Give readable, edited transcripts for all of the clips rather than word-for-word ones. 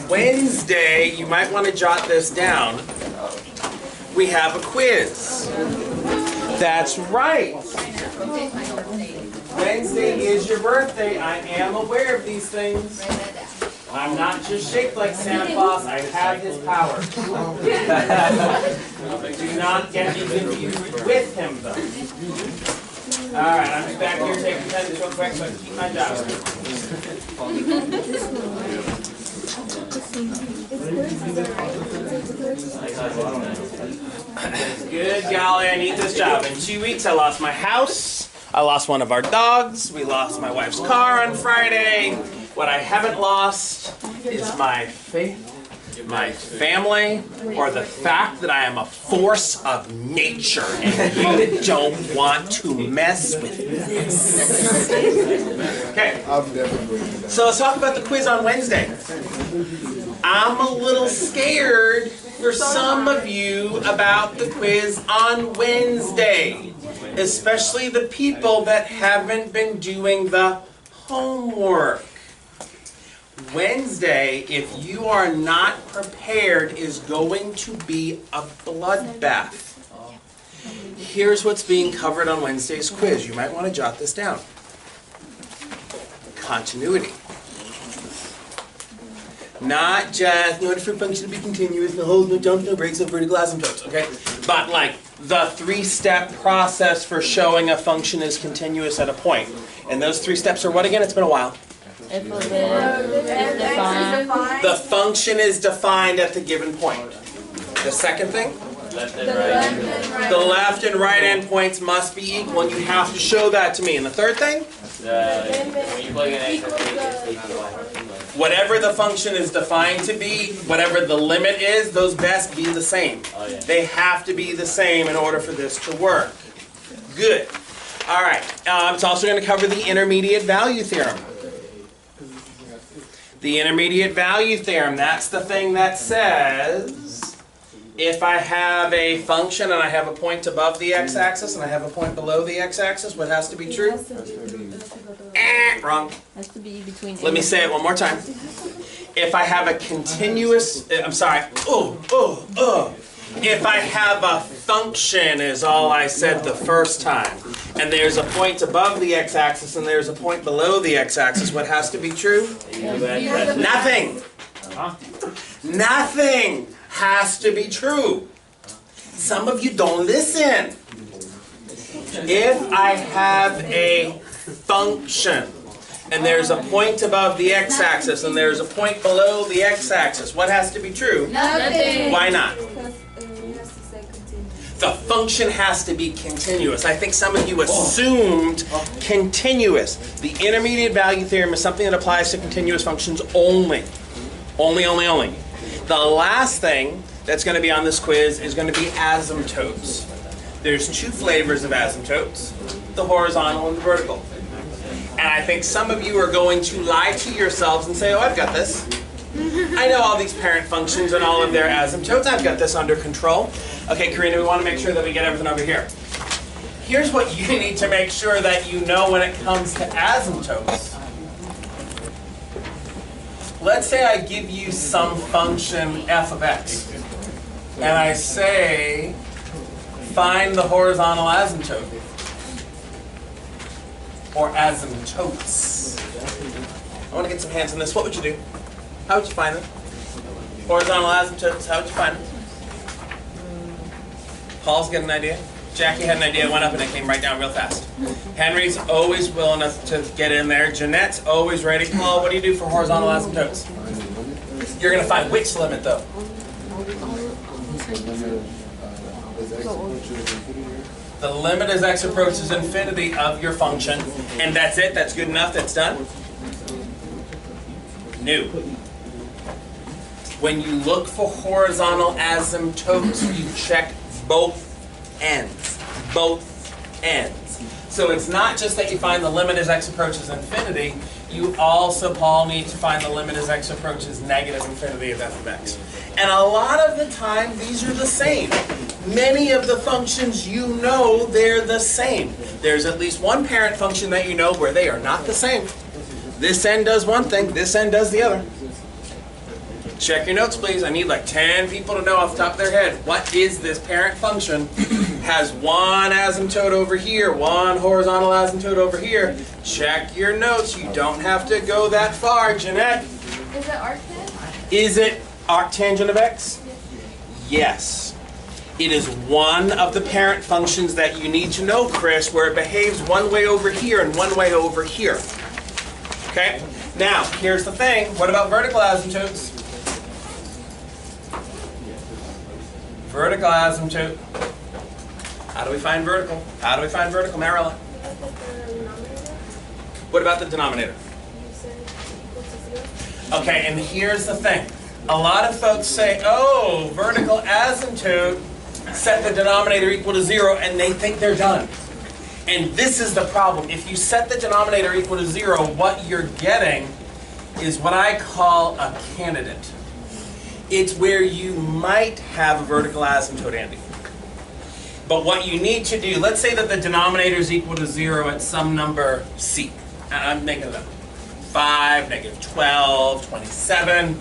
Wednesday, you might want to jot this down. We have a quiz. That's right. Wednesday is your birthday. I am aware of these things. I'm not just shaped like Santa Claus. I have his power. Do not get me confused with him, though. Alright, I'm just back here taking attendance real quick so I can keep my job. Good golly, I need this job. In 2 weeks, I lost my house. I lost one of our dogs. We lost my wife's car on Friday. What I haven't lost is my faith, my family, or the fact that I am a force of nature and you don't want to mess with this. Okay, so let's talk about the quiz on Wednesday. I'm a little scared for some of you about the quiz on Wednesday, especially the people that haven't been doing the homework. Wednesday, if you are not prepared, is going to be a bloodbath. Here's what's being covered on Wednesday's quiz. You might want to jot this down. Continuity. Not just, in order for a function to be continuous, no holds, no jumps, no breaks, no vertical asymptotes, okay? But like the 3-step process for showing a function is continuous at a point. And those 3 steps are what again? It's been a while. If the function is defined at the given point. The second thing? Left and right. The left and right endpoints must be equal, and you have to show that to me. And the third thing? When you plug in x, Whatever the function is defined to be, whatever the limit is, those best be the same. Oh, yeah. They have to be the same in order for this to work. Good. All right. It's also going to cover the intermediate value theorem. The intermediate value theorem, that's the thing that says if I have a function and I have a point above the x-axis and I have a point below the x-axis, what has to be true? Wrong. Has to be between. Let me say it one more time. If I have a continuous, if I have a function is all I said the first time, and there's a point above the x-axis and there's a point below the x-axis, what has to be true? Nothing. Nothing has to be true. Some of you don't listen. If I have a function and there's a point above the x-axis and there's a point below the x-axis, what has to be true? Nothing. Why not? The function has to be continuous. I think some of you assumed continuous. The intermediate value theorem is something that applies to continuous functions only. Only. The last thing that's going to be on this quiz is going to be asymptotes. There's 2 flavors of asymptotes, the horizontal and the vertical. And I think some of you are going to lie to yourselves and say, oh, I've got this. I know all these parent functions and all of their asymptotes. I've got this under control. Okay, Karina, we want to make sure that we get everything over here. Here's what you need to make sure that you know when it comes to asymptotes. Let's say I give you some function f of x, and I say, find the horizontal asymptote, or asymptotes. I want to get some hands on this. What would you do? How would you find them? Horizontal asymptotes, how would you find them? Paul's got an idea. Jackie had an idea, went up and it came right down real fast. Henry's always willing to get in there. Jeanette's always ready. Paul, what do you do for horizontal asymptotes? You're going to find which limit though? The limit as x approaches infinity of your function. And that's it? That's good enough? That's done? No. When you look for horizontal asymptotes, you check both ends. Both ends. So it's not just that you find the limit as x approaches infinity, you also, Paul, need to find the limit as x approaches negative infinity of f of x. And a lot of the time, these are the same. Many of the functions you know, they're the same. There's at least one parent function that you know where they are not the same. This end does one thing, this end does the other. Check your notes, please. I need like 10 people to know off the top of their head, what is this parent function? Has one asymptote over here, one horizontal asymptote over here. Check your notes. You don't have to go that far, Jeanette. Is it arctangent? Is it arctangent of x? Yes. It is one of the parent functions that you need to know, Chris, where it behaves one way over here and one way over here. Okay? Now, here's the thing. What about vertical asymptotes? Vertical asymptote. How do we find vertical? How do we find vertical, Marilla? What about the denominator? Okay, and here's the thing. A lot of folks say, oh, vertical asymptote, set the denominator equal to 0, and they think they're done. And this is the problem. If you set the denominator equal to 0, what you're getting is what I call a candidate. It's where you might have a vertical asymptote, Andy. But what you need to do, let's say that the denominator is equal to 0 at some number c. I'm making it up. 5, negative 12, 27.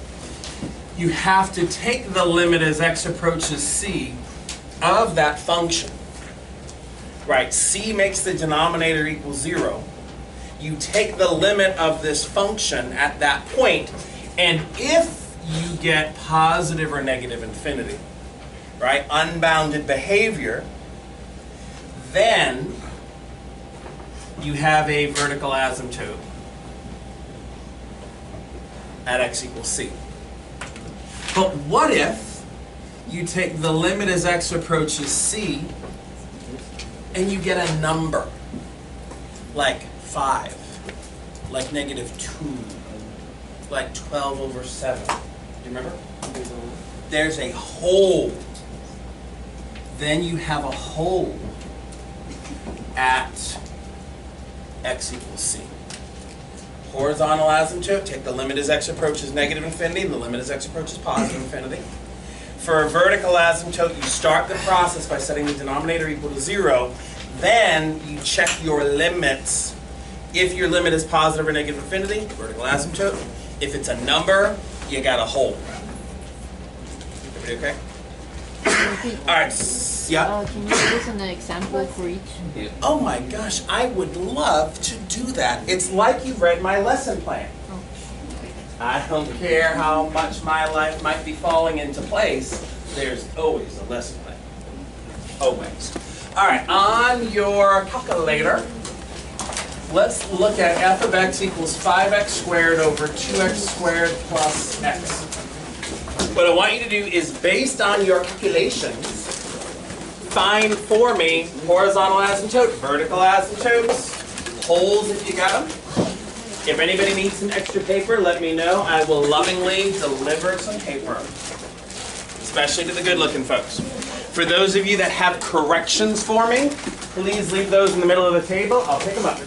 You have to take the limit as x approaches c of that function. Right, c makes the denominator equal 0. You take the limit of this function at that point, and if you get positive or negative infinity, right, unbounded behavior, then you have a vertical asymptote at x equals c. But what if you take the limit as x approaches c and you get a number like 5, like negative 2, like 12 over 7. Do you remember? There's a hole. Then you have a hole at x equals c. Horizontal asymptote, take the limit as x approaches negative infinity, the limit as x approaches positive infinity. For a vertical asymptote, you start the process by setting the denominator equal to 0. Then you check your limits. If your limit is positive or negative infinity, vertical asymptote. If it's a number, you got a hole. Everybody okay? All right. Yeah. Can you give us an example for each? Oh my gosh, I would love to do that. It's like you've read my lesson plan. I don't care how much my life might be falling into place, there's always a lesson plan. Always. All right, on your calculator, let's look at f of x equals 5x squared over 2x squared plus x. What I want you to do is, based on your calculations, find for me horizontal asymptote, vertical asymptotes, holes if you got them. If anybody needs some extra paper, let me know. I will lovingly deliver some paper, especially to the good-looking folks. For those of you that have corrections for me, please leave those in the middle of the table. I'll pick them up.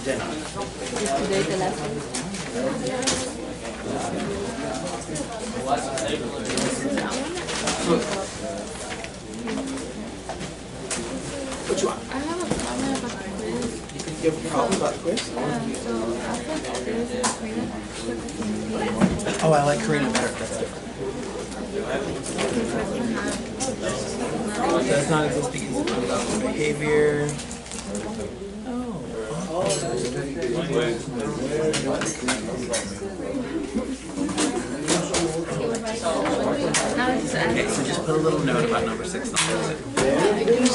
Today the lesson. What you want? I have a problem about the quiz. You have a problem about the quiz? So I think there's a Korean. Oh, I like Karina better. That's different. Does not exist because it's about behavior. Okay, so just put a little note about number 6 on it.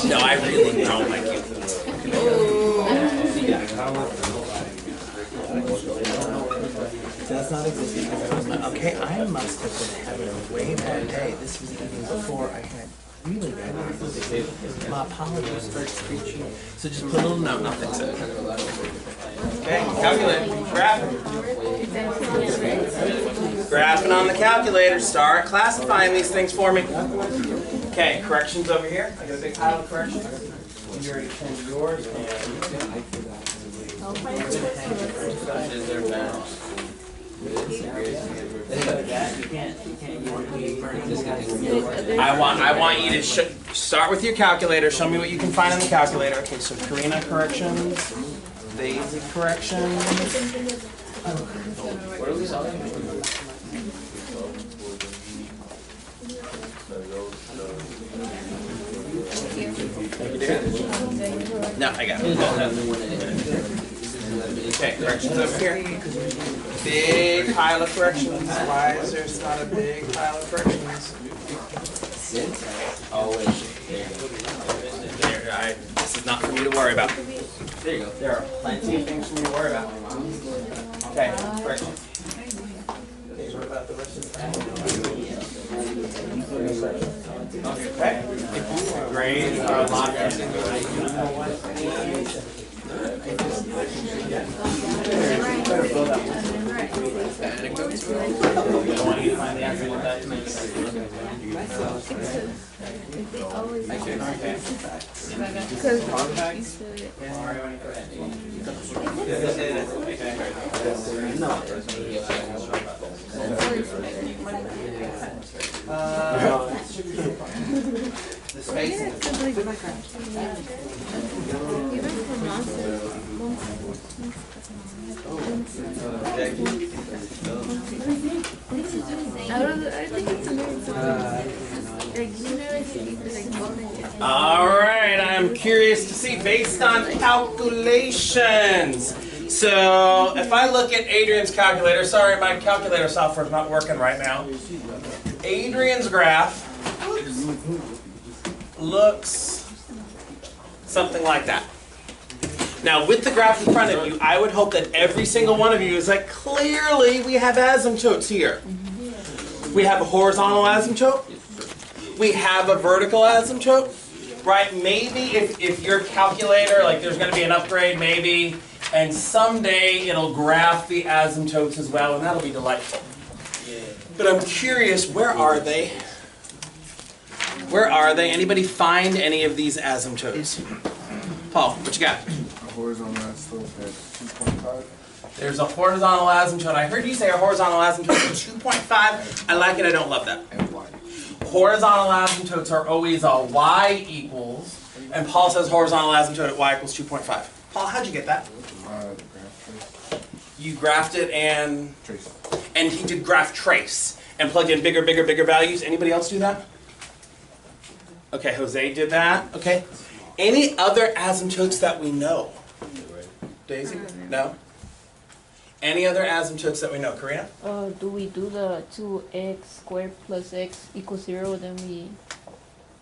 No, I really don't like you. Does not exist because okay, I must have been having a way bad day. This was the evening before I had really bad news. My apologies for screeching. So just put a little note and I'll fix it. Okay, calculate. Graphing. Graphing on the calculator. Start classifying these things for me. Okay, corrections over here. I got a big pile of corrections. You already changed yours. I want you to start with your calculator. Show me what you can find on the calculator. Okay, so Karina corrections. These easy corrections. What are we solving? No, I got it. Okay, corrections over here. Big pile of corrections. Why is there not a big pile of corrections? Always. This is not for me to worry about. There you go. There are plenty of things for me to worry about. Okay, corrections. Okay, what about the rest of the Okay. Grades are locked in. The space. All right, I'm curious to see based on calculations. So if I look at Adrian's calculator, sorry, my calculator software is not working right now. Adrian's graph looks something like that. Now, with the graph in front of you, I would hope that every single one of you is like, clearly we have asymptotes here. We have a horizontal asymptote. We have a vertical asymptote, right? Maybe if your calculator, like there's going to be an upgrade, maybe, and someday it'll graph the asymptotes as well, and that'll be delightful. But I'm curious, where are they? Where are they? Anybody find any of these asymptotes? Paul, what you got? Horizontal asymptote at 2.5. There's a horizontal asymptote. I heard you say a horizontal asymptote at 2.5. I like it, I don't love that. And y. Horizontal asymptotes are always a y equals, and Paul says horizontal asymptote at y equals 2.5. Paul, how'd you get that? The graph trace. You graphed it and Trace. he did graph trace and plugged in bigger values. Anybody else do that? Okay, Jose did that. Okay. Any other asymptotes that we know? Daisy? No? Any other asymptotes that we know? Karina? Do we do the 2x squared plus x equals 0, then we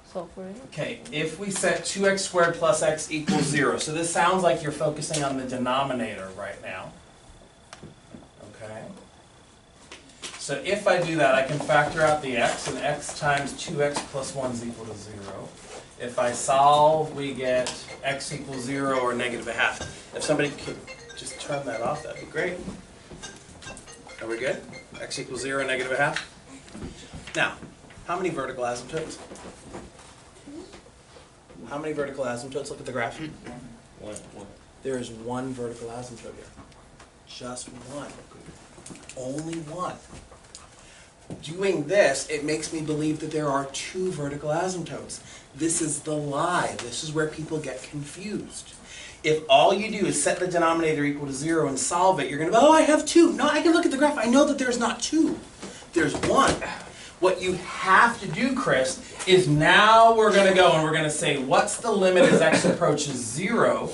solve for it? Okay, if we set 2x squared plus x equals 0, so this sounds like you're focusing on the denominator right now. Okay. So if I do that, I can factor out the x, and x times 2x plus 1 is equal to 0. If I solve, we get x equals 0 or negative a half. If somebody could just turn that off, that'd be great. Are we good? X equals 0, negative a half. Now, how many vertical asymptotes? How many vertical asymptotes? Look at the graph. One. There is one vertical asymptote here. Just one. Only one. Doing this, it makes me believe that there are two vertical asymptotes. This is the lie. This is where people get confused. If all you do is set the denominator equal to 0 and solve it, you're going to go, oh, I have two. No, I can look at the graph. I know that there's not two. There's one. What you have to do, Chris, is now we're going to go and we're going to say, what's the limit as x approaches 0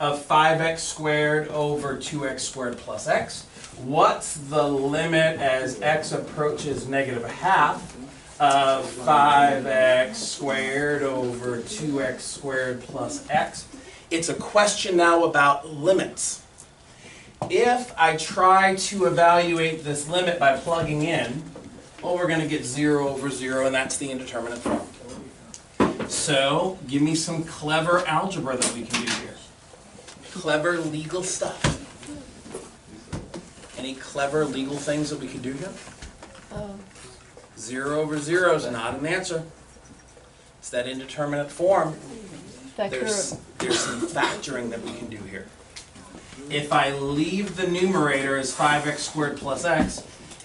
of 5x squared over 2x squared plus x? What's the limit as x approaches negative a half of 5x squared over 2x squared plus x? It's a question now about limits. If I try to evaluate this limit by plugging in, well, we're going to get 0 over 0, and that's the indeterminate form. So, give me some clever algebra that we can do here. Clever legal stuff. Any clever legal things that we can do here? 0 over 0 is not an answer. It's that indeterminate form. There's some factoring that we can do here. If I leave the numerator as 5x squared plus x,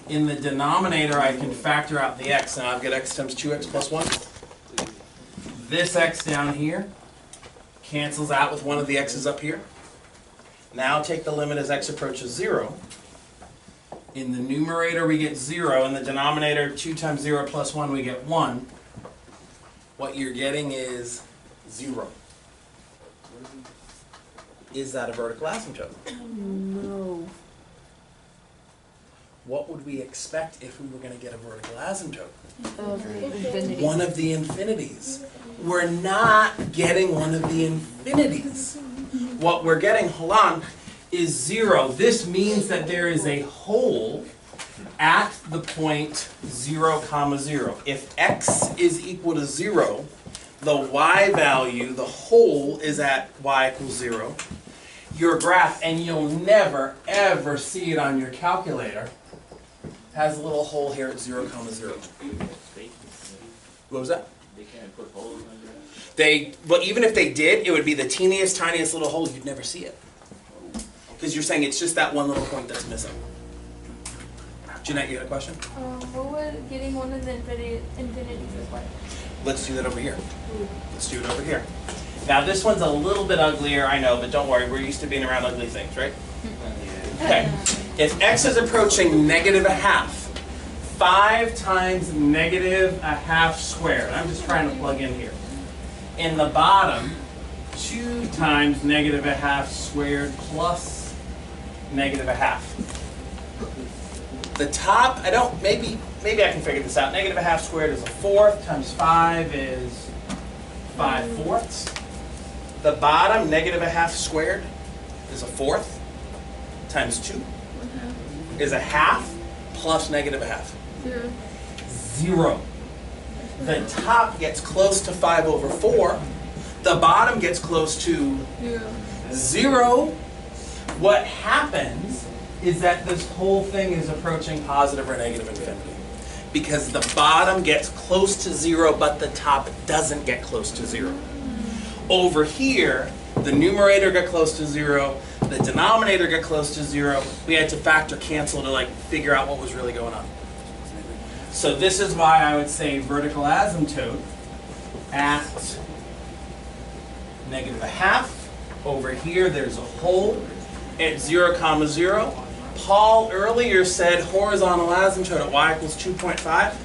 in the denominator I can factor out the x, and I've got x times 2x plus 1. This x down here cancels out with one of the x's up here. Now take the limit as x approaches 0. In the numerator we get 0, in the denominator 2 times 0 plus 1 we get 1. What you're getting is 0. Is that a vertical asymptote? No. What would we expect if we were going to get a vertical asymptote? Infinity. One of the infinities. We're not getting one of the infinities. What we're getting, hold on, is 0. This means that there is a hole at the point 0, 0. If x is equal to 0, the y value, the hole, is at y equals 0. Your graph, and you'll never, ever see it on your calculator, has a little hole here at 0, 0. What was that? They can't put holes under it. But even if they did, it would be the teeniest, tiniest little hole. You'd never see it. Because you're saying it's just that one little point that's missing. Jeanette, you got a question? What would getting one of the infinities look like? Let's do that over here. Let's do it over here. Now this one's a little bit uglier, I know, but don't worry, we're used to being around ugly things, right? Okay. If x is approaching -1/2, 5 times -1/2 squared. I'm just trying to plug in here. In the bottom, 2 times -1/2 squared plus -1/2. The top, maybe I can figure this out. -1/2 squared is 1/4 times 5 is 5/4. The bottom, -1/2 squared is 1/4 times 2 is 1/2 plus -1/2. 0. The top gets close to 5/4. The bottom gets close to 0. What happens is that this whole thing is approaching positive or negative infinity. Because the bottom gets close to 0, but the top doesn't get close to 0. Over here, the numerator got close to 0, the denominator got close to 0. We had to factor cancel to figure out what was really going on. So this is why I would say vertical asymptote at -1/2. Over here, there's a hole at 0, 0. Paul earlier said horizontal asymptote at y equals 2.5.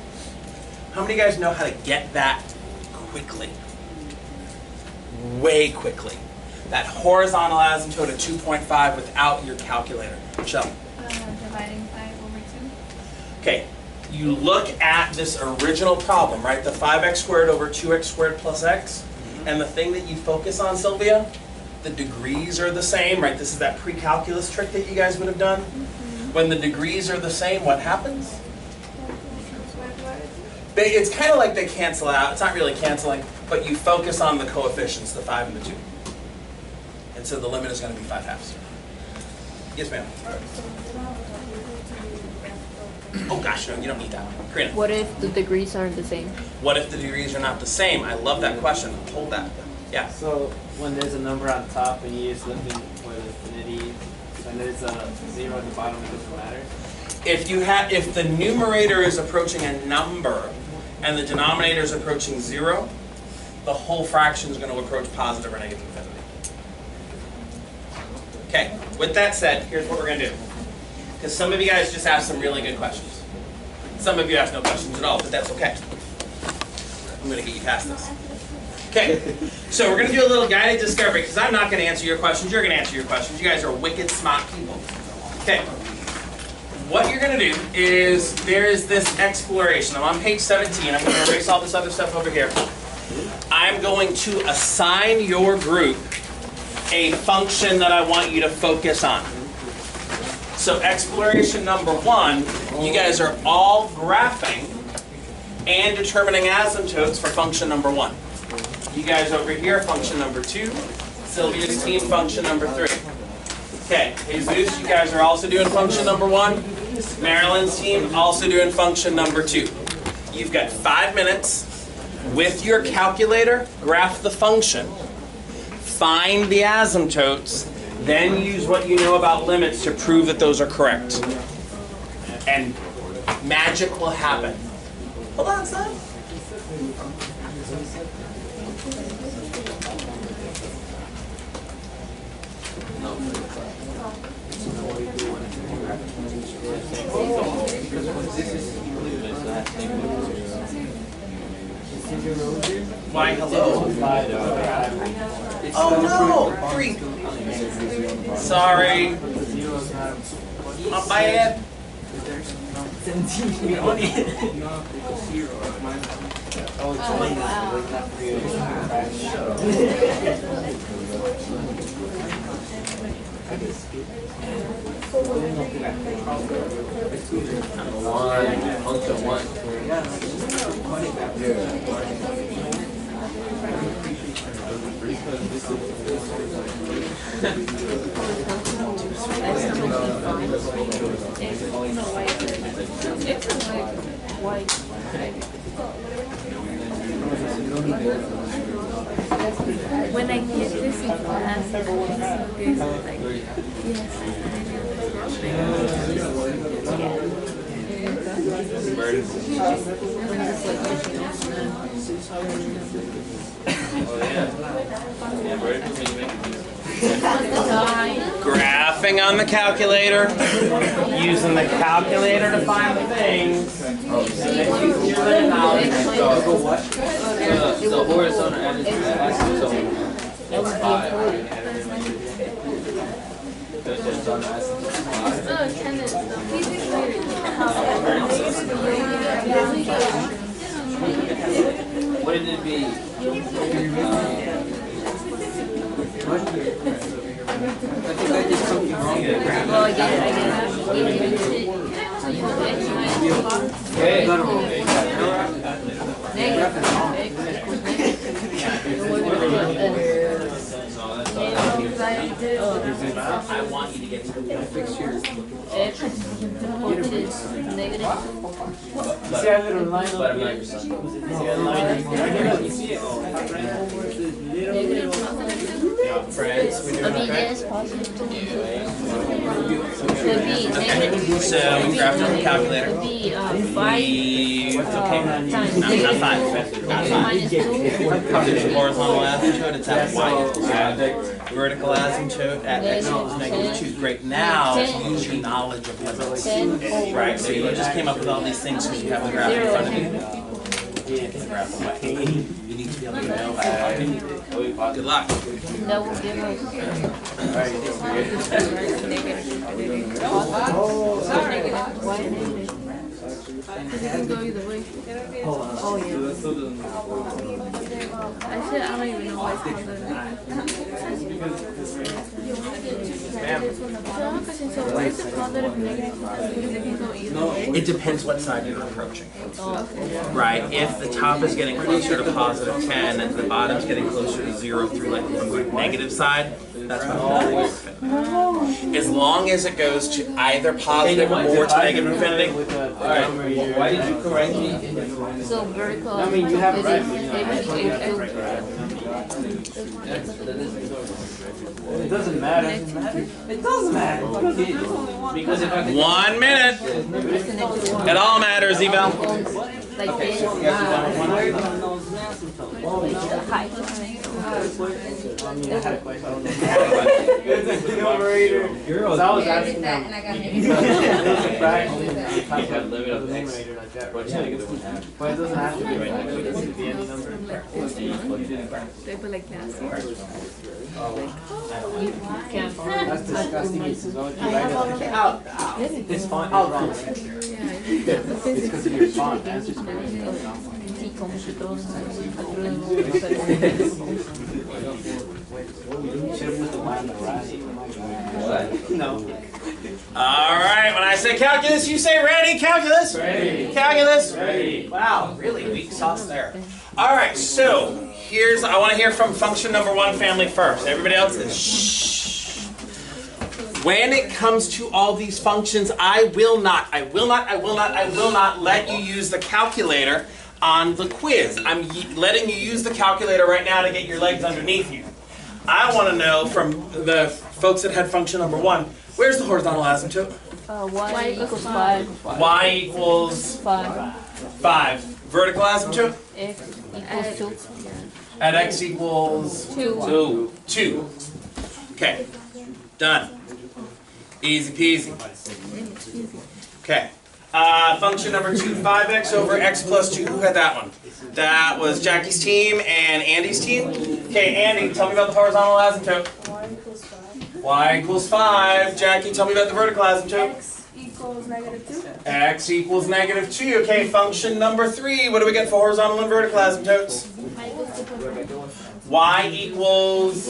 How many of you guys know how to get that quickly? Way quickly. That horizontal asymptote at 2.5 without your calculator. Michelle. Dividing 5/2. Okay, you look at this original problem, right? The 5x squared over 2x squared plus x. And the thing that you focus on, Sylvia, the degrees are the same, right? This is that pre-calculus trick that you guys would have done. When the degrees are the same, what happens? It's kind of like they cancel out. It's not really canceling, but you focus on the coefficients, the 5 and the 2. And so the limit is going to be 5/2. Yes, ma'am. Oh gosh, no, you don't need that one. Karina. What if the degrees aren't the same? What if the degrees are not the same? I love that question. Hold that. Yeah. So when there's a number on top and you're just looking for the infinity, and there's a 0 at the bottom, it doesn't matter. If the numerator is approaching a number and the denominator is approaching 0, the whole fraction is going to approach positive or negative infinity. Okay. With that said, here's what we're going to do. Because some of you guys just asked some really good questions. Some of you asked no questions at all, but that's okay. I'm going to get you past this. Okay, so we're going to do a little guided discovery, because I'm not going to answer your questions, you're going to answer your questions. You guys are wicked smart people. Okay, what you're going to do is, there is this exploration. I'm on page 17. I'm going to erase all this other stuff over here. I'm going to assign your group a function that I want you to focus on. So exploration number 1, you guys are all graphing and determining asymptotes for function number 1. You guys over here, function number 2. Sylvia's team, function number 3. Okay, Jesus, you guys are also doing function number 1. Marilyn's team, also doing function number 2. You've got 5 minutes. With your calculator, graph the function. Find the asymptotes. Then use what you know about limits to prove that those are correct. And magic will happen. Hold on, son. Why, hello. Oh no! 3. Sorry. My bad. When I get this in class, it's so good. Like, Graphing on the calculator, using the calculator to find the things. The horizontal asymptote is 5. What did it be? I think I did something wrong there. Well, I get it. So you have x minus negative x equals I want you to get to the x which is negative. See that little line But up I'm not here? your son. See that line up here? You see it? Negative Friends, we I mean, yes, positive. Could be Okay, negative. so graph on the calculator. Could be 5 Times times not negative 5. Not 5. minus 2. There's a horizontal asymptote, it's at y equals 5. Vertical asymptote at x equals -2. Great. Now, use your knowledge of limits. 10 over Right, so you just came up with all these things because you have the graph in front of you. Graph away. You need to be able to know that. Good luck. that will give us because it can go either way. oh yeah. I don't even know why it's called that. So I have a question. So why is it called that if negative? Because it can go either way. It depends what side you're approaching. Oh, okay. Right, if the top is getting closer to positive 10 and the bottom's getting closer to 0 through like the negative side, that's when you're infinity. As long as it goes to either positive or to negative infinity. Alright, why did you correct me? So vertical. I mean, you have it right. It doesn't matter. It doesn't matter. Because if I could 1 minute. It all matters, Eval. Like this. Height. I had a question. It's a numerator. So I was asking them. There's a fraction. You have limit of x. numerator like that, what's right? negative 1 half? But it doesn't have to be right next to the any number. They put like that. You can't. That's disgusting. It's so you write it. This font is wrong. It's because of your font. That's just Sí, como si todos What? no. Alright, when I say calculus, you say ready, calculus. Ready. Calculus. Ready. Wow, really weak sauce there. Alright, so I want to hear from function number 1 family first. Everybody else is shh. When it comes to all these functions, I will not let you use the calculator on the quiz. I'm letting you use the calculator right now to get your legs underneath you. I want to know from the folks that had function number 1, where's the horizontal asymptote? y equals 5. Y equals 5. Vertical asymptote? X equals 2. At x equals 2. 2. Okay, done. Easy peasy. Okay, Function number 2, 5x over x plus 2. Who had that one? That was Jackie's team and Andy's team. Okay, Andy, tell me about the horizontal asymptote. Y equals 5. Jackie, tell me about the vertical asymptote. X equals -2. X equals -2. Okay, function number 3. What do we get for horizontal and vertical asymptotes? Y equals...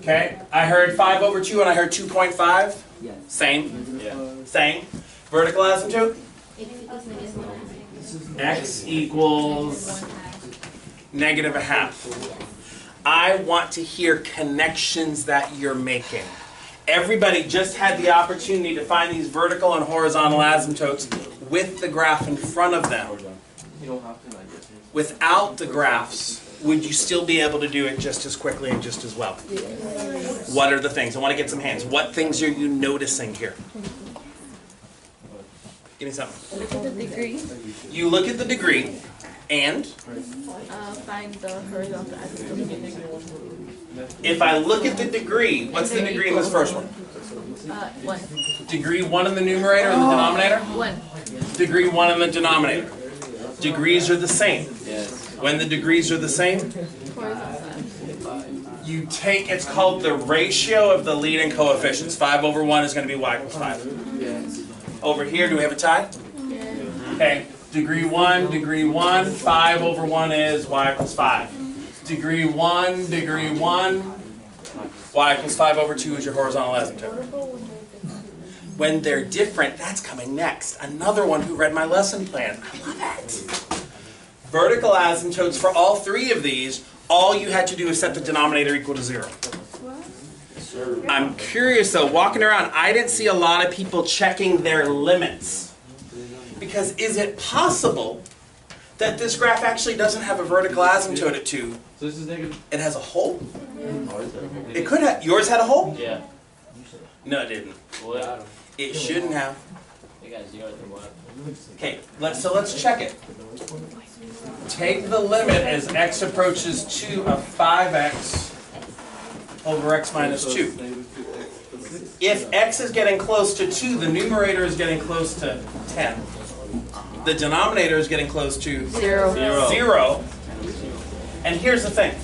Okay, I heard 5 over 2 and I heard 2.5. Same. Same. Vertical asymptote? X equals -0.5. I want to hear connections that you're making. Everybody just had the opportunity to find these vertical and horizontal asymptotes with the graph in front of them. Without the graphs, would you still be able to do it just as quickly and just as well? What are the things? I want to get some hands. What things are you noticing here? Give me something. Look at the degree. You look at the degree and Find the horizontal asymptote. if I look at the degree, what's the degree in this first one? 1. Degree 1 in the numerator and the denominator? 1. Degree 1 in the denominator. Degrees are the same. Yes. When the degrees are the same, you take, it's called the ratio of the leading coefficients. 5 over 1 is going to be y equals 5. Over here, do we have a tie? Okay, degree 1, 5 over 1 is y equals 5. Degree 1, y equals 5 over 2 is your horizontal asymptote. When they're different, that's coming next. Another one who read my lesson plan. I love it. Vertical asymptotes for all 3 of these, all you had to do is set the denominator equal to 0. I'm curious though, walking around, I didn't see a lot of people checking their limits. Because is it possible that this graph actually doesn't have a vertical asymptote at 2? So this is negative. It has a hole? It could have. Yours had a hole? Yeah. No, it didn't. What? It shouldn't have. They got 0 at the bottom. Okay, let's check it. Take the limit as x approaches 2 of 5x over x minus 2. If x is getting close to 2, the numerator is getting close to 10. The denominator is getting close to 0. 0. And here's the thing.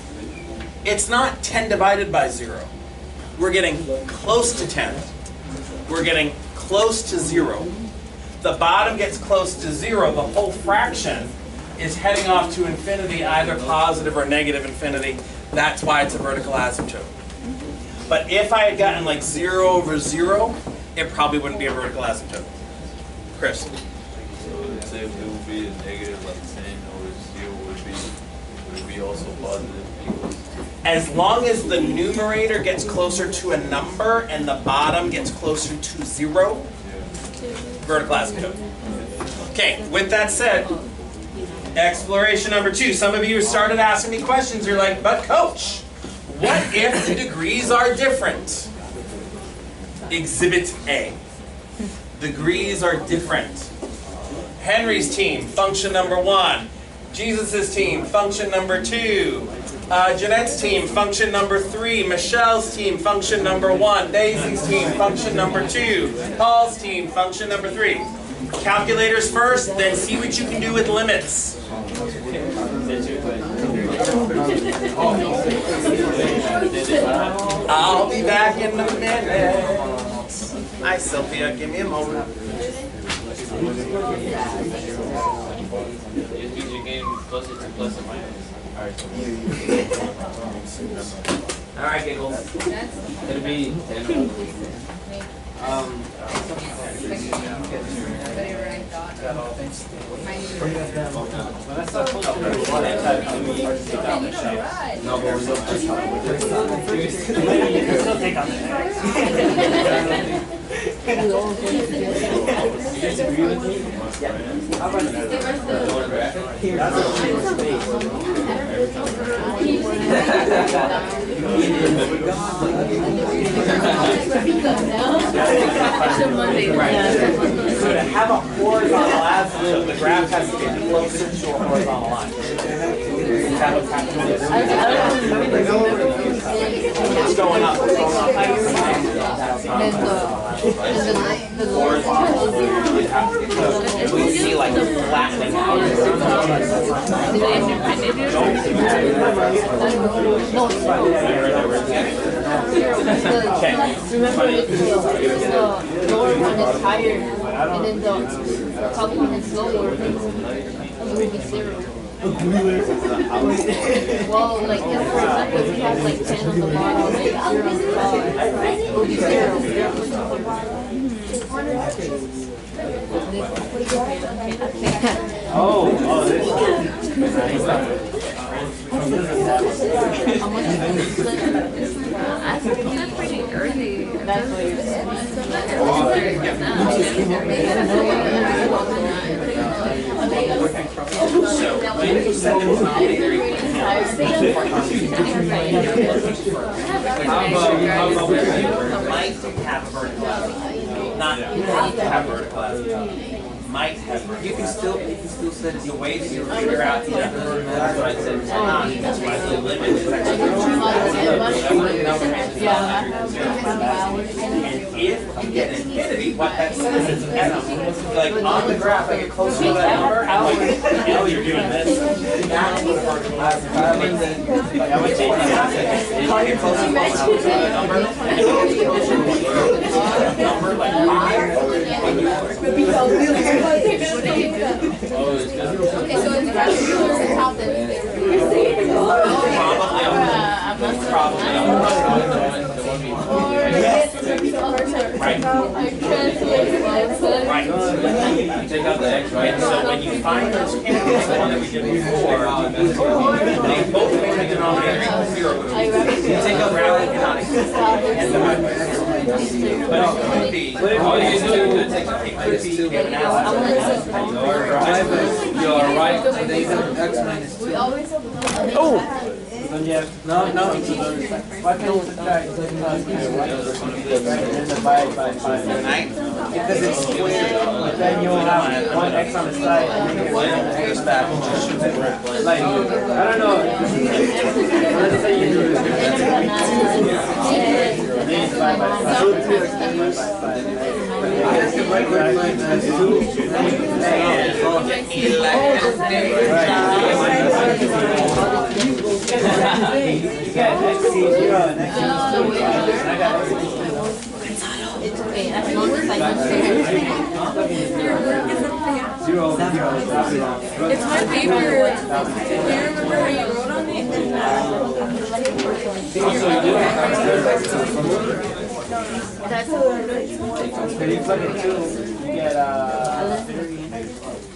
It's not 10 divided by 0. We're getting close to 10. We're getting close to 0. The bottom gets close to 0. The whole fraction is heading off to infinity, either positive or negative infinity. That's why it's a vertical asymptote. But if I had gotten like 0 over 0, it probably wouldn't be a vertical asymptote. Chris? So let's say if it would be a negative, like 10 over 0 would be also positive equals. As long as the numerator gets closer to a number and the bottom gets closer to 0, vertical asymptote. Okay, with that said, exploration number 2. Some of you started asking me questions. You're like, but coach, what if the degrees are different? Exhibit A. Degrees are different. Henry's team, function number 1. Jesus' team, function number 2. Jeanette's team, function number 3. Michelle's team, function number 1. Daisy's team, function number 2. Paul's team, function number 3. Calculators first, then see what you can do with limits. I'll be back in a minute. Hi, Sophia, give me a moment. It means you're getting closer to plus or minus. Alright, giggles. It'll be 10. No, but we're still take on that. You guys agree with me? How about So to have a horizontal asymptote, the graph has to get closer to a horizontal line. It's going up. It's going up. the lower part is We see like flattening out. no, okay. Remember with the lower one is higher, and then the top one is lower, it will be 0. Well, like, if for example, if you have like 10 on the bottom, like 0 on the top, it will be 0. Oh, this. I think it's pretty early. That's what you're saying. So when you set the denominator equal to might have vertical asymptote. Not have to have vertical asymptote. Might have vertical. You can still set the way to figure out the other. That's why I said it's not. That's why the limit is actually. And if you get infinity, what that says is like on the graph, I get closer to that number, and like, now you're doing this. That's what a vertical asymptote means. Like I would change the asymptote. If I get closer to that number, and if you get closer to that number, like 5, when you Okay, so it's top then. Right. You take out the x, right? So when you find this the one that we did before, they both make the denominator equal 0. You take out round and not equal. But it could be. All you do is take an You're right. They have x minus 2. Oh! No. Why can't you subtract? And divide by 5. Because it's squared, but then you'll have 1x on the side and you get 1x back. Like, I don't know. Let's say you do this. Then divide by 5. I have to write minus 2. You got x 0 and x 2. I got x 2. It's okay, as long as I can share. 0 over 0. It's my favorite. Do you remember how you wrote on it? So you plug it 2,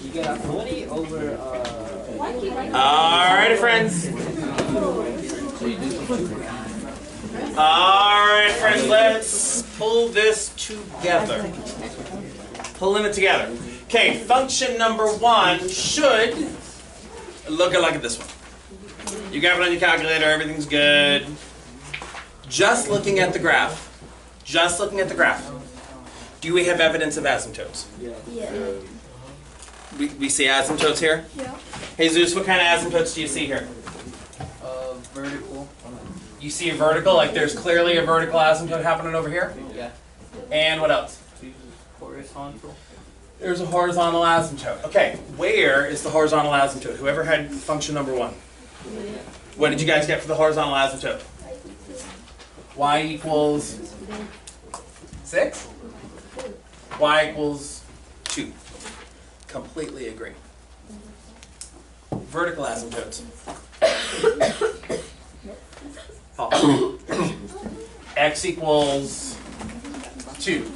you get a 20 over Alrighty, friends. Alright, friends, let's pull this together. Pulling it together. Okay, function number 1 should look like this one. You got it on your calculator, everything's good. Just looking at the graph. Just looking at the graph. Do we have evidence of asymptotes? Yeah. We see asymptotes here? Yeah. Hey Zeus, what kind of asymptotes do you see here? Vertical. You see a vertical, like there's clearly a vertical asymptote happening over here? Yeah. And what else? Horizontal. There's a horizontal asymptote. Okay, where is the horizontal asymptote? Whoever had function number 1. What did you guys get for the horizontal asymptote? Y equals 6? Y equals 2. Completely agree. Vertical asymptotes. Paul. X equals 2.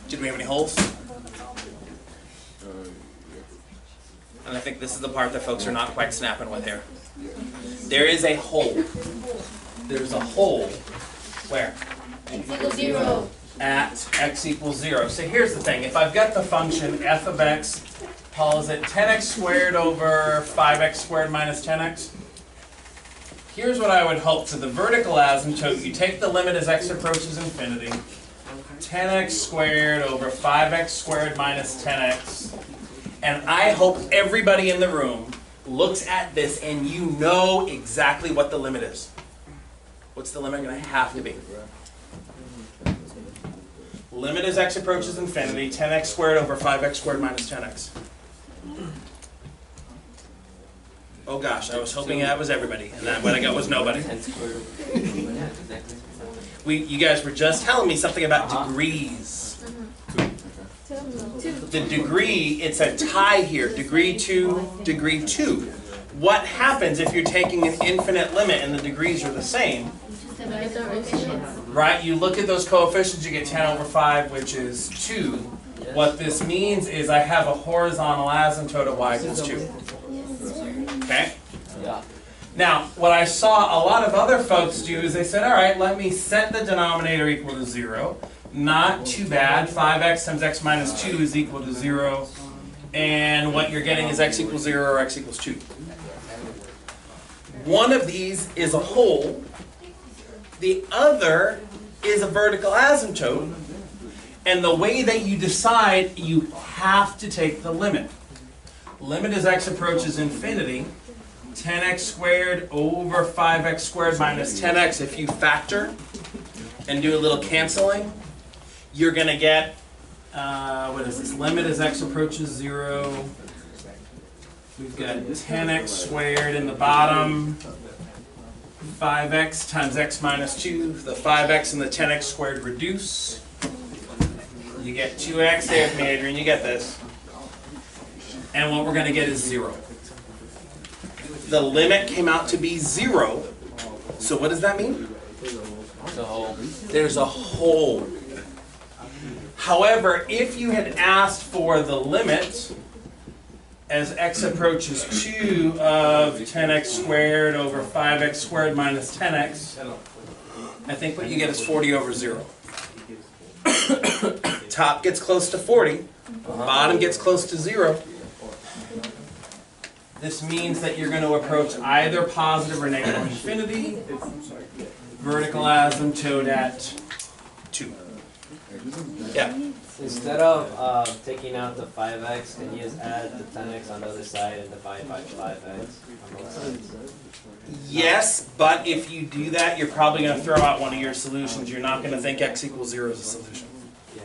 Did we have any holes? And I think this is the part that folks are not quite snapping with here. There is a hole. There's a hole. Where? X equals 0. At x equals 0. So here's the thing. If I've got the function f of x, Paul, is it 10x squared over 5x squared minus 10x? Here's what I would hope. So the vertical asymptote, you take the limit as x approaches infinity. 10x squared over 5x squared minus 10x. And I hope everybody in the room looks at this and you know exactly what the limit is. What's the limit going to have to be? Limit as x approaches infinity, 10x squared over 5x squared minus 10x. Oh gosh, I was hoping that was everybody, and that what I got was nobody. You guys were just telling me something about degrees. The degree, it's a tie here. Degree 2, degree 2. What happens if you're taking an infinite limit and the degrees are the same? Right, you look at those coefficients, you get 10 over 5, which is 2. What this means is I have a horizontal asymptote of y equals 2. Okay? Now, what I saw a lot of other folks do is they said, all right, let me set the denominator equal to 0. Not too bad. 5x times x minus 2 is equal to 0. And what you're getting is x equals 0 or x equals 2. One of these is a hole. The other is a vertical asymptote. And the way that you decide, you have to take the limit. Limit as x approaches infinity, 10x squared over 5x squared minus 10x. If you factor and do a little canceling, you're going to get, what is this? Limit as x approaches 0. We've got 10x squared in the bottom. 5x times x minus 2. The 5x and the 10x squared reduce. You get 2x. Stay with me, Adrian. You get this. And what we're going to get is 0. The limit came out to be 0. So what does that mean? There's a hole. However, if you had asked for the limit as x approaches 2 of 10x squared over 5x squared minus 10x, I think what you get is 40 over 0. Top gets close to 40, bottom gets close to 0. This means that you're going to approach either positive or negative infinity. Vertical asymptote at 2. Yeah. Instead of taking out the 5x, can you just add the 10x on the other side and divide by 5x on both sides? Yes, but if you do that, you're probably going to throw out one of your solutions. You're not going to think x equals 0 is a solution.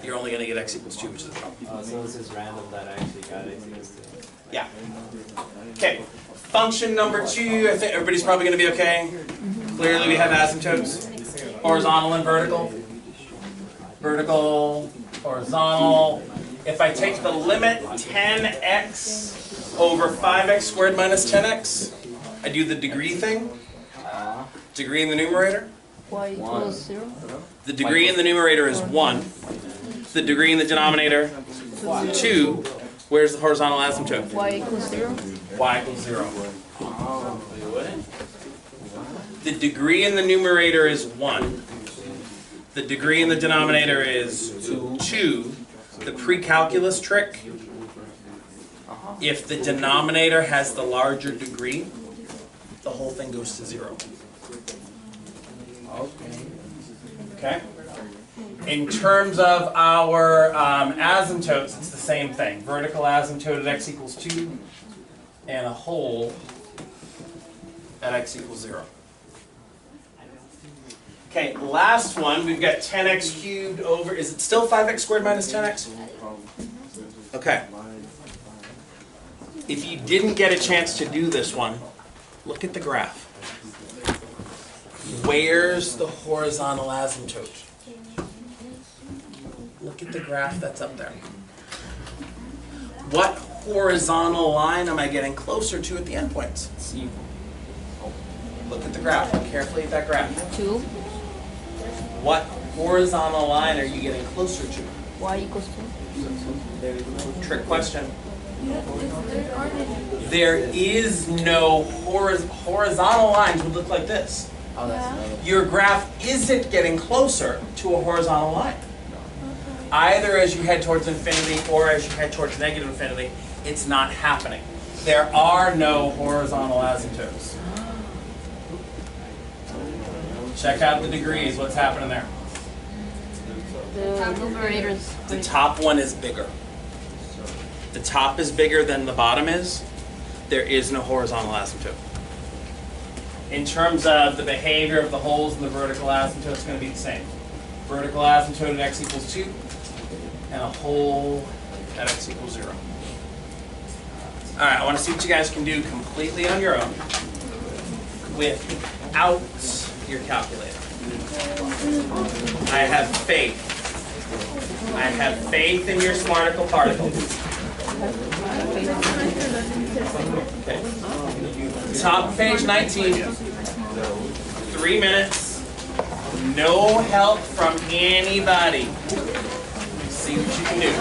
You're only going to get x equals 2, which is a problem. So this is random that I actually got x equals 2. Yeah. Okay. Function number 2, I think everybody's probably going to be okay. Clearly we have asymptotes. Horizontal and vertical. Vertical, horizontal. If I take the limit 10x over 5x squared minus 10x, I do the degree thing. Degree in the numerator. Y equals 0. The degree in the numerator is 1. The degree in the denominator, 2. Where's the horizontal asymptote? Y equals 0. Y equals 0. The degree in the numerator is 1. The degree in the denominator is 2. The pre-calculus trick, if the denominator has the larger degree, the whole thing goes to 0. Okay? In terms of our asymptotes, it's the same thing. Vertical asymptote at x equals 2 and a hole at x equals 0. Okay, last one, we've got 10x cubed over, is it still 5x squared minus 10x? Okay. If you didn't get a chance to do this one, look at the graph. Where's the horizontal asymptote? Look at the graph that's up there. What horizontal line am I getting closer to at the endpoints? Look at the graph. Look carefully at that graph. 2. What horizontal line are you getting closer to? Y equals 2. Trick question. There is no horizontal lines would look like this. Your graph isn't getting closer to a horizontal line. Either as you head towards infinity or as you head towards negative infinity, it's not happening. There are no horizontal asymptotes. Check out the degrees. What's happening there? The numerator's The top one is bigger. The top is bigger than the bottom is. There is no horizontal asymptote. In terms of the behavior of the holes in the vertical asymptote, it's going to be the same. Vertical asymptote at x equals 2, and a whole at x equals 0. All right, I want to see what you guys can do completely on your own without your calculator. I have faith. I have faith in your smarticle particles. Okay. Top of page 19. 3 minutes. No help from anybody. See what you can do.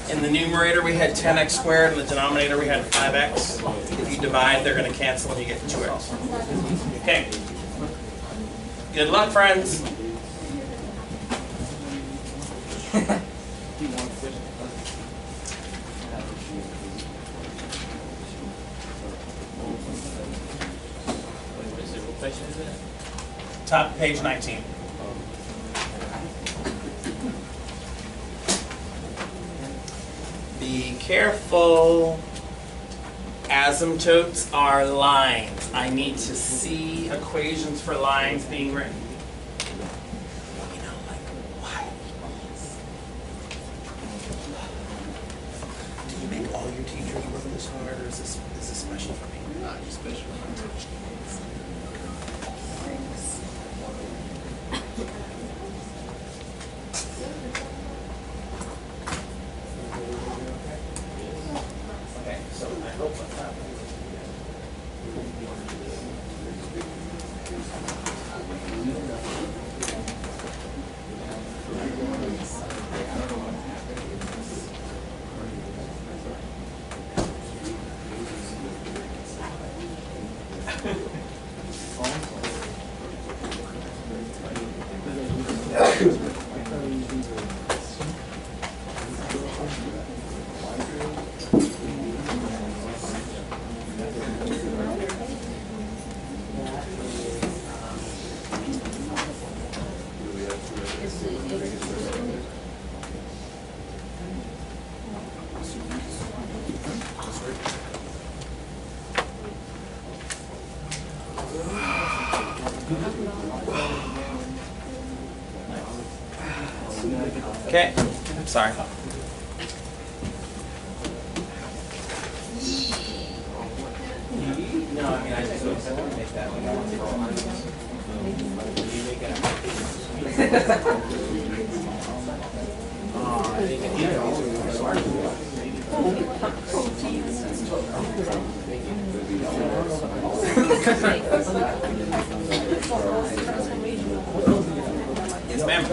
In the numerator we had 10x squared, in the denominator we had 5x. If you divide, they're going to cancel and you get 2x. Okay. Good luck, friends. Top of page 19. Be careful. Asymptotes are lines. I need to see equations for lines being written. You know, like why? Do you make all your teachers work this hard, or is this special for me? Not special. Okay, so I hope what's happening. Okay, I'm sorry. No, I mean, I just don't make that one. Yes, ma'am.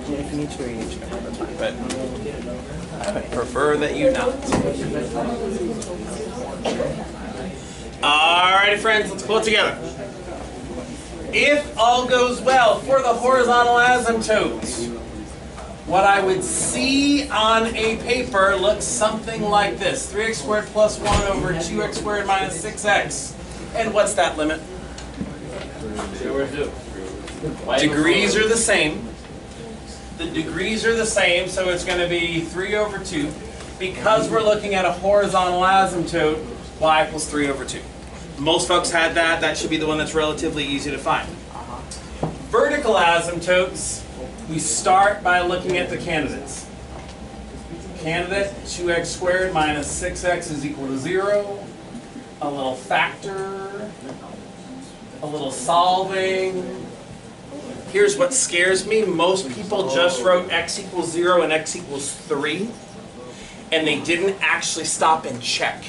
If you need to, you need to. But I would prefer that you not. Alrighty, friends, let's pull it together. If all goes well for the horizontal asymptotes, what I would see on a paper looks something like this. 3x squared plus 1 over 2x squared minus 6x. And what's that limit? Degrees are the same. The degrees are the same, so it's going to be 3 over 2. Because we're looking at a horizontal asymptote, y equals 3 over 2. Most folks had that. That should be the one that's relatively easy to find. Vertical asymptotes, we start by looking at the candidates. Candidate, 2x squared minus 6x is equal to 0. A little factor, a little solving. Here's what scares me. Most people just wrote x equals 0 and x equals 3, and they didn't actually stop and check.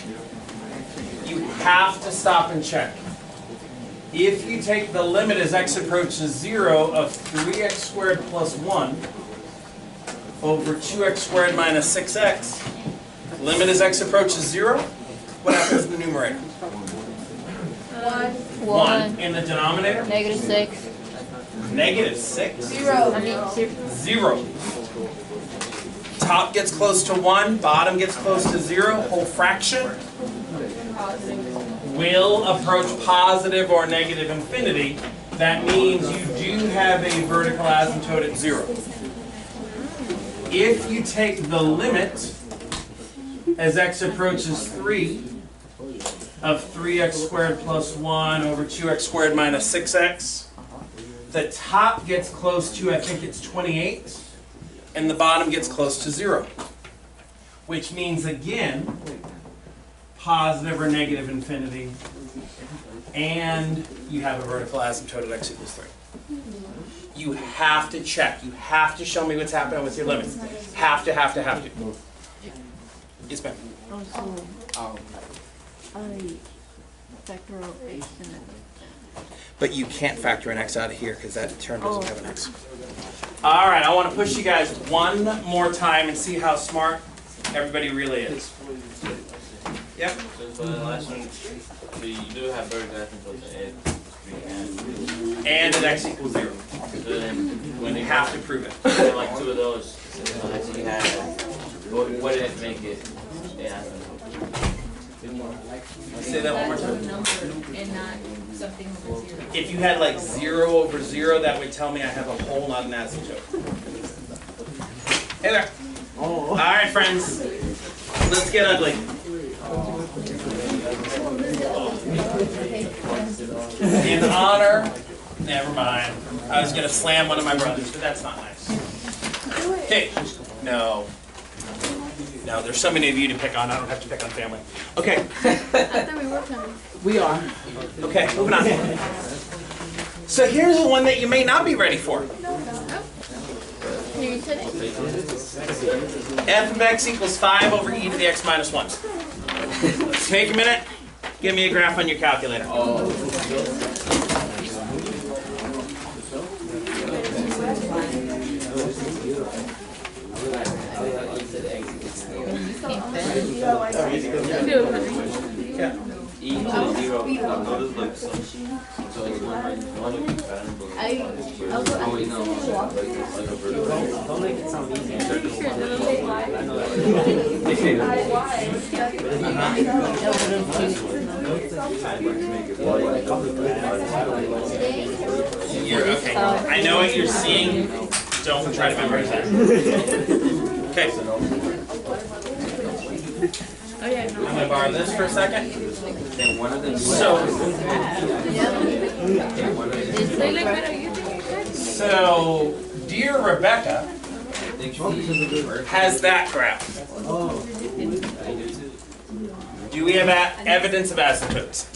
You have to stop and check. If you take the limit as x approaches 0 of 3x squared plus 1 over 2x squared minus 6x, limit as x approaches 0, what happens in the numerator? 1. In the denominator? Negative 6. Negative 6? 0. I mean, 0. Top gets close to 1, bottom gets close to 0, whole fraction will approach positive or negative infinity. That means you do have a vertical asymptote at 0. if you take the limit as x approaches 3 of 3x squared plus 1 over 2x squared minus 6x, the top gets close to, I think it's 28, and the bottom gets close to 0. Which means, again, positive or negative infinity, and you have a vertical asymptote at x equals 3. You have to check. You have to show me what's happening with your limits. Have to. Yes, ma'am. Also, I factor out x in it. But you can't factor an x out of here because that term doesn't have an x. All right, I want to push you guys one more time and see how smart everybody really is. Yep. So for the last one, so you do have vertical asymptotes And at x equals 0. So then when You you have to prove it. have like two of those, you have, what did it make it? Yeah. Say that one more time. Number and not something over 0. If you had like 0 over 0, that would tell me I have a hole, not an asymptote. Hey there. All right, friends. Let's get ugly. In honor, never mind. I was gonna slam one of my brothers, but that's not nice. Hey, no. No, there's so many of you to pick on. I don't have to pick on family. Okay. I thought we were coming. We are. Okay, moving on. So here's one that you may not be ready for. Here, you said it. F of x equals 5 over e to the x minus 1. Take a minute. Give me a graph on your calculator. Yeah. E to the 0, notice like so it's 1 of you pattern. Oh wait, no. Like a vertical. Don't make it sound easy. You're okay. I know what you're seeing. Don't try to memorize that. Okay. Oh, yeah, I'm going to borrow this for a second. Then one of them. So, dear Rebecca has that graph. Do we have evidence of asymptotes?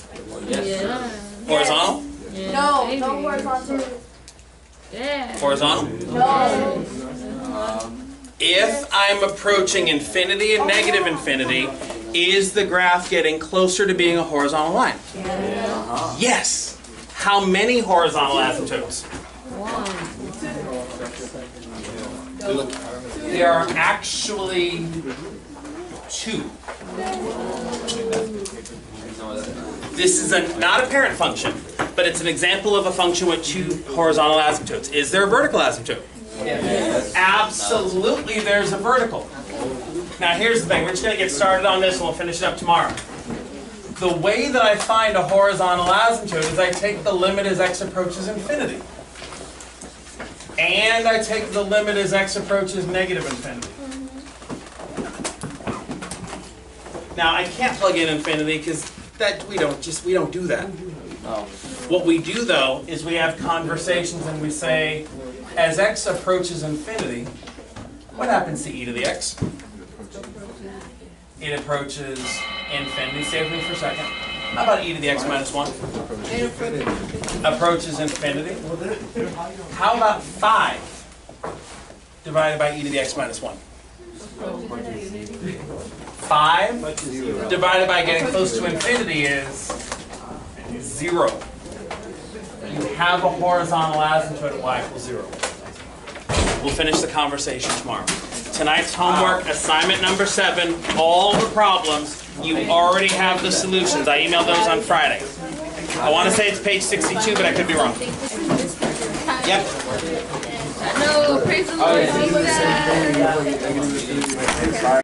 Yeah. Horizontal? No, no horizontal. Yeah. Horizontal? No. If I'm approaching infinity and negative infinity, is the graph getting closer to being a horizontal line? Yeah. Yes. How many horizontal asymptotes? There are actually 2. This is not a parent function, but it's an example of a function with 2 horizontal asymptotes. Is there a vertical asymptote? Yes. Absolutely, there's a vertical. Now here's the thing, we're just going to get started on this and we'll finish it up tomorrow. The way that I find a horizontal asymptote is I take the limit as x approaches infinity. And I take the limit as x approaches negative infinity. Now I can't plug in infinity because we don't do that. What we do though is we have conversations and we say, as x approaches infinity, what happens to e to the x? It approaches infinity. Stay with me for a second. How about e to the x minus 1? Approaches infinity. How about 5 divided by e to the x minus 1? 5 divided by getting close to infinity is 0. You have a horizontal asymptote at y equals 0. We'll finish the conversation tomorrow. Tonight's homework, assignment number 7, all the problems, you already have the solutions. I emailed those on Friday. I want to say it's page 62, but I could be wrong. Yep. No, praise the Lord.